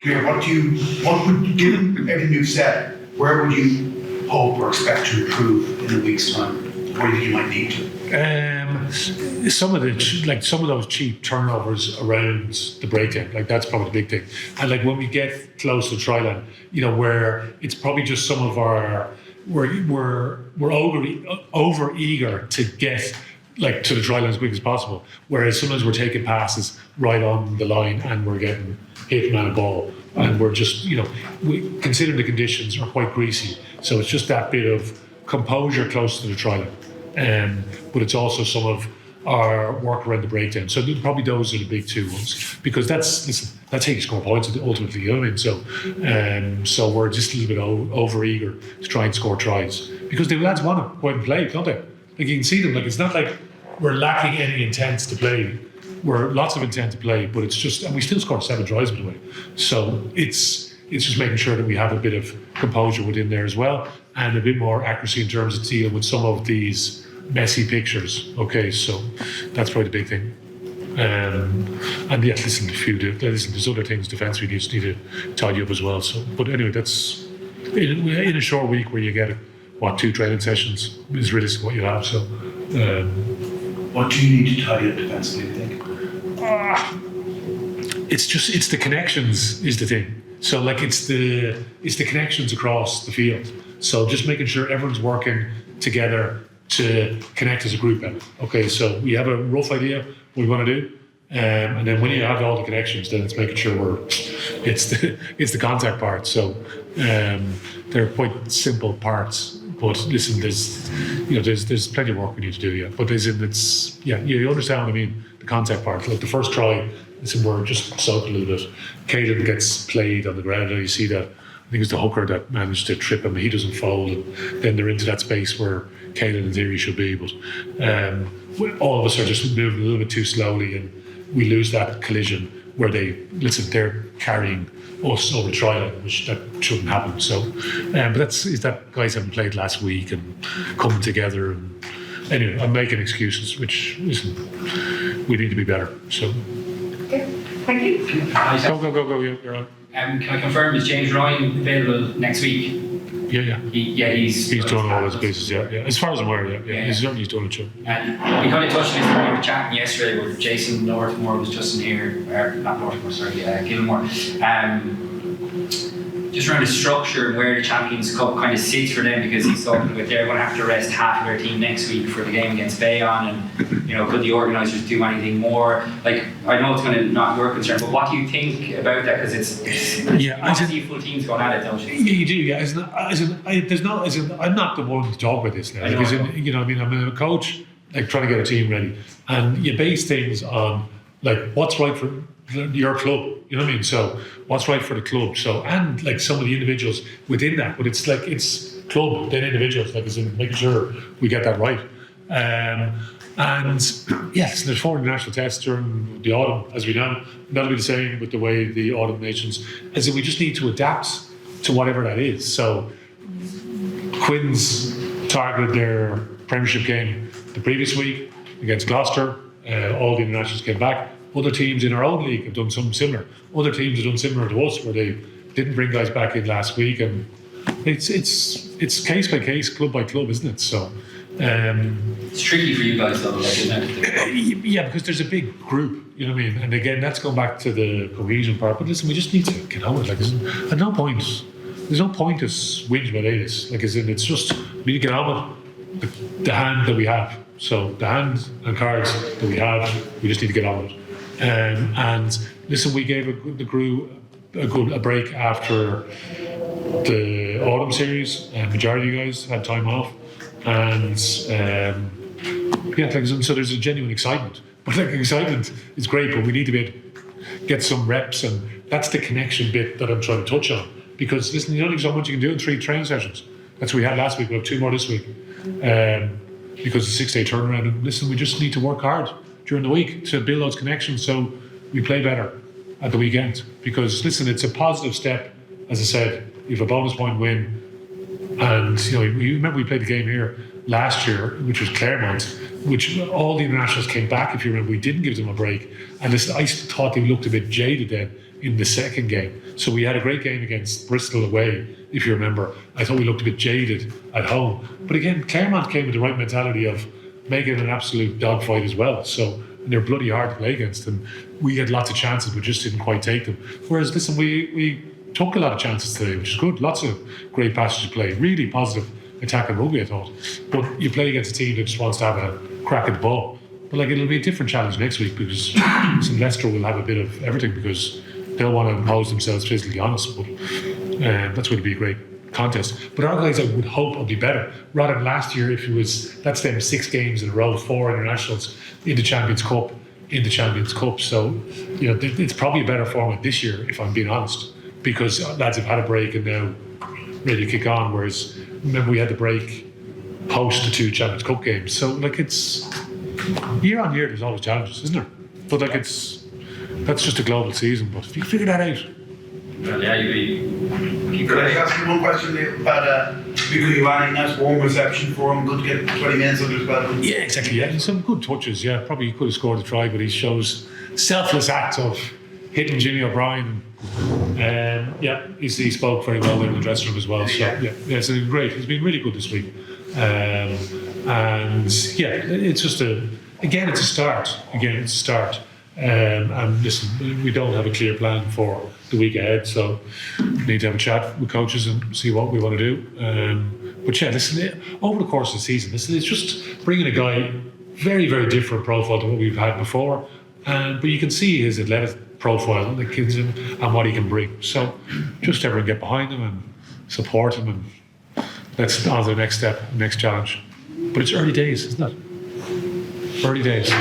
Given everything you've said, where would you hope or expect to improve in a week's time? Where do you think you might need to? Some of those cheap turnovers around the breakdown, that's probably the big thing. And when we get close to the try line, where it's probably just some of our we're over eager to get to the try line as quick as possible. Whereas sometimes we're taking passes right on the line and we're getting hit man a ball, and we're just considering the conditions are quite greasy. So it's just that bit of composure close to the try line. But it's also some of our work around the breakdown. So probably those are the big two ones, because that's how you score points ultimately. You know what I mean? So we're just a little bit over eager to try and score tries, because the lads want to go out and play, don't they? You can see them. It's not like we're lacking any intent to play. We're lots of intent to play, but it's just, and we still scored 7 tries by the way. So it's just making sure that we have a bit of composure within there as well, and a bit more accuracy in terms of dealing with some of these messy pictures. Okay, so that's probably the big thing. And yeah, listen, there's other things defensively you just need to tidy up as well. So, but anyway, that's in a short week where you get 2 training sessions is realistically what you have. So, what do you need to tidy up defensively, you think? It's the connections is the thing. So it's the connections across the field. So just making sure everyone's working together to connect as a group. Okay, so we have a rough idea what we want to do, and then when you have all the connections, then it's making sure it's the contact part. So they're quite simple parts. But listen, there's plenty of work we need to do. Yeah, but you understand what I mean. The contact part, the first try, listen, we're just soaked a little bit. Caden gets played on the ground, and you see that. I think it's the hooker that managed to trip him. He doesn't fold, and then they're into that space where Caden in theory should be. But all of us are just moving a little bit too slowly, and we lose that collision where they're carrying us over the try line, which that shouldn't happen. So, but is that guys haven't played last week and coming together. And anyway, I'm making excuses, which we need to be better. So, okay, thank you. Go. You're on. Can I confirm, is James Ryan available next week? Yeah. He's done all his pieces. Yeah. As far as I'm aware, yeah. He's done it too. And we kind of touched on this when we were chatting yesterday with Jason Northmore was just in here, or not Northmore, sorry, Gilmore. Just around the structure and where the Champions Cup kind of sits for them, because he's talking about they're going to have to rest half of their team next week for the game against Bayonne, and could the organisers do anything more? I know it's kind of not your concern, but what do you think about that? Because it's obviously full teams going at it, don't you? Yeah, you do. Yeah, I'm not the one to talk about this now. I'm a coach, trying to get a team ready, and you base things on what's right for your club, you know what I mean? So what's right for the club? So and some of the individuals within that, but it's club then individuals, as in making sure we get that right. And yes, there's 4 international tests during the autumn, as we know. That'll be the same with the way the autumn nations. As in, we just need to adapt to whatever that is. So Quins targeted their Premiership game the previous week against Gloucester. All the internationals came back. Other teams in our own league have done something similar. Other teams have done similar to us, where they didn't bring guys back in last week, and it's case by case, club by club, isn't it? So it's tricky for you guys, though, isn't it? Yeah, because there's a big group, you know what I mean. And again, that's going back to the cohesion part. But listen, we just need to get on with it. There's no point to whinge about this. It's just we need to get on with the hand that we have. So the hand and cards that we have, we just need to get on with it. And listen, we gave the crew a break after the autumn series. Majority of you guys had time off, and so there's a genuine excitement. But excitement is great, but we need to be able to get some reps, and that's the connection bit that I'm trying to touch on. Because listen, you don't think so much you can do in 3 training sessions. That's what we had last week. We have 2 more this week. Because it's a 6-day turnaround. And listen, we just need to work hard during the week to build those connections so we play better at the weekend. Because listen, it's a positive step. As I said, you have a bonus point win, and you remember we played the game here last year, which was Claremont, which all the internationals came back. If you remember, we didn't give them a break, and listen, I thought they looked a bit jaded then in the second game. So we had a great game against Bristol away, if you remember. I thought we looked a bit jaded at home. But again, Claremont came with the right mentality of making it an absolute dogfight as well. So they're bloody hard to play against. And we had lots of chances, but just didn't quite take them. Whereas, listen, we took a lot of chances today, which is good. Lots of great passes to play. Really positive attack and rugby, I thought. But you play against a team that just wants to have a crack at the ball. But like, it'll be a different challenge next week because Leinster will have a bit of everything because they'll want to impose themselves physically on us. But that's going to be a great contest. But our guys, I would hope, will be better. Rather than last year, if it was, that's them 6 games in a row, 4 internationals in the Champions Cup, So, you know, it's probably a better format this year, if I'm being honest, because lads have had a break and now ready to kick on. Whereas, remember, we had the break post the 2 Champions Cup games. So, like, it's year on year, there's always challenges, isn't there? But like, that's just a global season. But if you figure that out. Well, yeah, Could I ask you one question about Michael Ioane? Nice warm reception for him. Good to get 20 minutes under his belt. Yeah, exactly. Yeah, some good touches. Yeah, probably he could have scored a try, but he shows selfless act of hitting Jimmy O'Brien. Yeah, he spoke very well there in the dressing room as well. So yeah, so great. He's been really good this week. And yeah, it's just it's a start. And listen, we don't have a clear plan for the week ahead, so we need to have a chat with coaches and see what we want to do. But yeah, listen, over the course of the season, listen, it's just bringing a guy very, very different profile to what we've had before. But you can see his athletic profile that gives him and what he can bring. So just everyone get behind him and support him, and let's on to the next step, next challenge. But it's early days, isn't it? Early days.